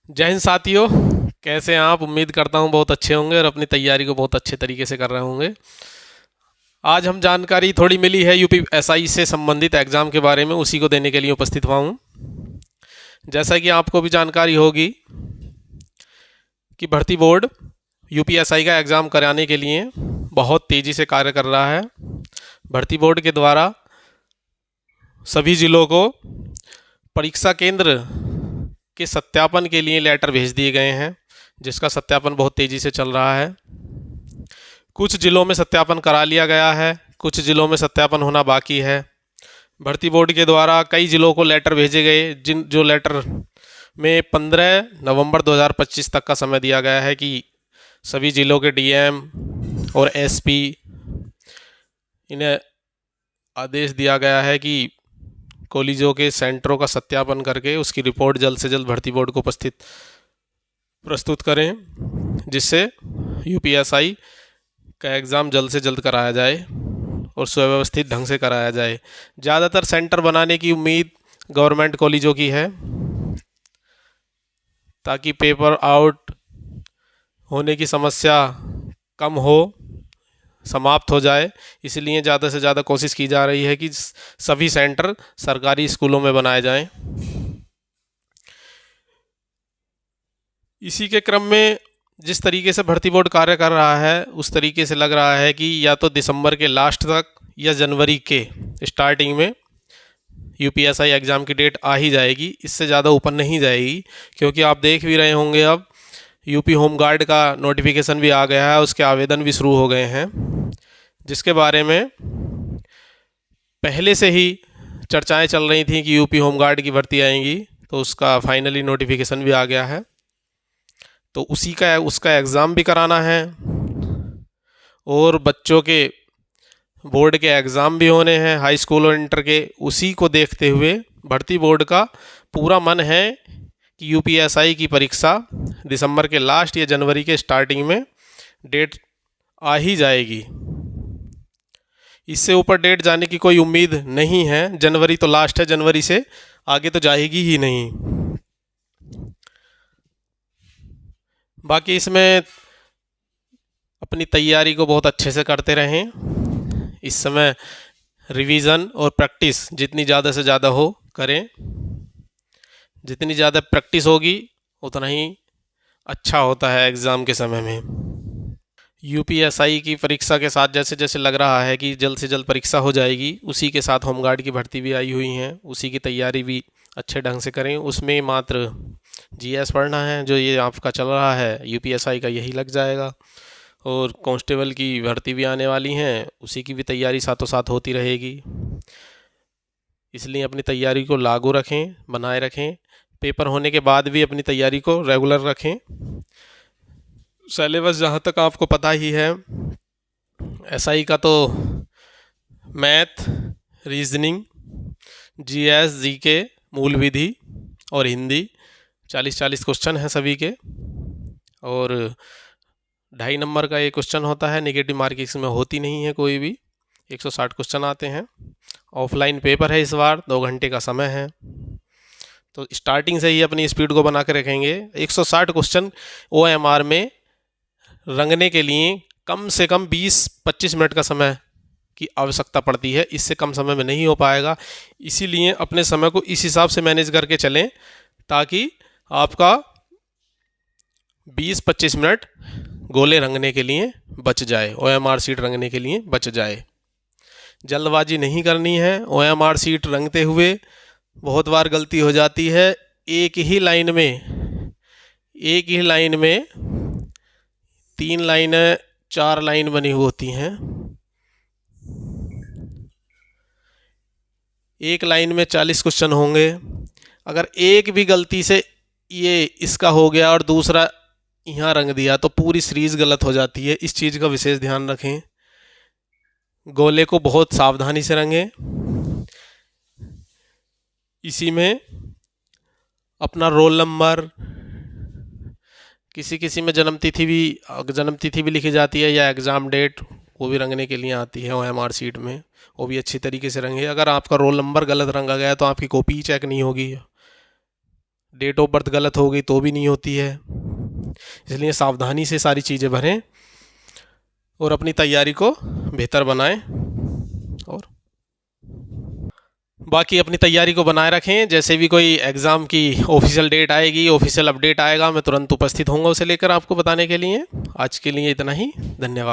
जय हिंद साथियों। कैसे हैं आप? उम्मीद करता हूँ बहुत अच्छे होंगे और अपनी तैयारी को बहुत अच्छे तरीके से कर रहे होंगे। आज हम जानकारी थोड़ी मिली है यूपी एसआई से संबंधित एग्ज़ाम के बारे में, उसी को देने के लिए उपस्थित हुआ हूँ। जैसा कि आपको भी जानकारी होगी कि भर्ती बोर्ड यूपी एसआई का एग्ज़ाम कराने के लिए बहुत तेज़ी से कार्य कर रहा है। भर्ती बोर्ड के द्वारा सभी ज़िलों को परीक्षा केंद्र के सत्यापन के लिए लेटर भेज दिए गए हैं, जिसका सत्यापन बहुत तेज़ी से चल रहा है। कुछ ज़िलों में सत्यापन करा लिया गया है, कुछ ज़िलों में सत्यापन होना बाकी है। भर्ती बोर्ड के द्वारा कई ज़िलों को लेटर भेजे गए, जो लेटर में 15 नवंबर 2025 तक का समय दिया गया है कि सभी ज़िलों के डीएम और एसपी इन्हें आदेश दिया गया है कि कॉलेजों के सेंटरों का सत्यापन करके उसकी रिपोर्ट जल्द से जल्द भर्ती बोर्ड को प्रस्तुत करें, जिससे यूपीएसआई का एग्ज़ाम जल्द से जल्द कराया जाए और सुव्यवस्थित ढंग से कराया जाए। ज़्यादातर सेंटर बनाने की उम्मीद गवर्नमेंट कॉलेजों की है, ताकि पेपर आउट होने की समस्या कम हो, समाप्त हो जाए। इसलिए ज़्यादा से ज़्यादा कोशिश की जा रही है कि सभी सेंटर सरकारी स्कूलों में बनाए जाएं। इसी के क्रम में जिस तरीके से भर्ती बोर्ड कार्य कर रहा है, उस तरीके से लग रहा है कि या तो दिसंबर के लास्ट तक या जनवरी के स्टार्टिंग में यूपीएसआई एग्ज़ाम की डेट आ ही जाएगी। इससे ज़्यादा ऊपर नहीं जाएगी, क्योंकि आप देख भी रहे होंगे अब यूपी होमगार्ड का नोटिफिकेशन भी आ गया है, उसके आवेदन भी शुरू हो गए हैं, जिसके बारे में पहले से ही चर्चाएं चल रही थी कि यूपी होमगार्ड की भर्ती आएंगी। तो उसका फाइनली नोटिफिकेशन भी आ गया है, तो उसका एग्ज़ाम भी कराना है और बच्चों के बोर्ड के एग्ज़ाम भी होने हैं, हाई स्कूल और इंटर के। उसी को देखते हुए भर्ती बोर्ड का पूरा मन है कि यूपीएसआई की परीक्षा दिसंबर के लास्ट या जनवरी के स्टार्टिंग में डेट आ ही जाएगी। इससे ऊपर डेट जाने की कोई उम्मीद नहीं है। जनवरी तो लास्ट है, जनवरी से आगे तो जाएगी ही नहीं। बाकी इसमें अपनी तैयारी को बहुत अच्छे से करते रहें। इस समय रिवीजन और प्रैक्टिस जितनी ज़्यादा से ज़्यादा हो करें। जितनी ज़्यादा प्रैक्टिस होगी उतना ही अच्छा होता है एग्ज़ाम के समय में। यूपीएसआई की परीक्षा के साथ जैसे जैसे लग रहा है कि जल्द से जल्द परीक्षा हो जाएगी, उसी के साथ होमगार्ड की भर्ती भी आई हुई हैं, उसी की तैयारी भी अच्छे ढंग से करें। उसमें मात्र जीएस पढ़ना है, जो ये आपका चल रहा है यूपीएसआई का, यही लग जाएगा। और कांस्टेबल की भर्ती भी आने वाली हैं, उसी की भी तैयारी साथों साथ होती रहेगी। इसलिए अपनी तैयारी को लागू रखें, बनाए रखें। पेपर होने के बाद भी अपनी तैयारी को रेगुलर रखें। सिलेबस जहाँ तक आपको पता ही है, एसआई का तो मैथ, रीजनिंग, जीएस, जीके, मूल विधि और हिंदी 40-40 क्वेश्चन हैं सभी के, और 2.5 नंबर का एक क्वेश्चन होता है। नेगेटिव मार्किंग इसमें होती नहीं है कोई भी। 160 क्वेश्चन आते हैं। ऑफलाइन पेपर है इस बार, 2 घंटे का समय है। तो स्टार्टिंग से ही अपनी स्पीड को बना के रखेंगे। 160 क्वेश्चन ओएमआर में रंगने के लिए कम से कम 20-25 मिनट का समय की आवश्यकता पड़ती है। इससे कम समय में नहीं हो पाएगा। इसीलिए अपने समय को इस हिसाब से मैनेज करके चलें, ताकि आपका 20-25 मिनट गोले रंगने के लिए बच जाए, ओएमआर सीट रंगने के लिए बच जाए। जल्दबाजी नहीं करनी है। ओएमआर सीट रंगते हुए बहुत बार गलती हो जाती है। एक ही लाइन में 3 लाइनें 4 लाइन बनी हुई होती हैं। एक लाइन में 40 क्वेश्चन होंगे। अगर एक भी गलती से ये इसका हो गया और दूसरा यहाँ रंग दिया, तो पूरी सीरीज गलत हो जाती है। इस चीज़ का विशेष ध्यान रखें। गोले को बहुत सावधानी से रंगें। इसी में अपना रोल नंबर, किसी किसी में जन्म तिथि भी लिखी जाती है, या एग्ज़ाम डेट, वो भी रंगने के लिए आती है ओएमआर सीट में। वो भी अच्छी तरीके से रंगे। अगर आपका रोल नंबर गलत रंगा गया तो आपकी कॉपी चेक नहीं होगी, डेट ऑफ बर्थ गलत हो गई तो भी नहीं होती है। इसलिए सावधानी से सारी चीज़ें भरें और अपनी तैयारी को बेहतर बनाएं और बाकी अपनी तैयारी को बनाए रखें। जैसे भी कोई एग्ज़ाम की ऑफिशियल डेट आएगी, ऑफिशियल अपडेट आएगा, मैं तुरंत उपस्थित होऊंगा उसे लेकर आपको बताने के लिए। आज के लिए इतना ही, धन्यवाद।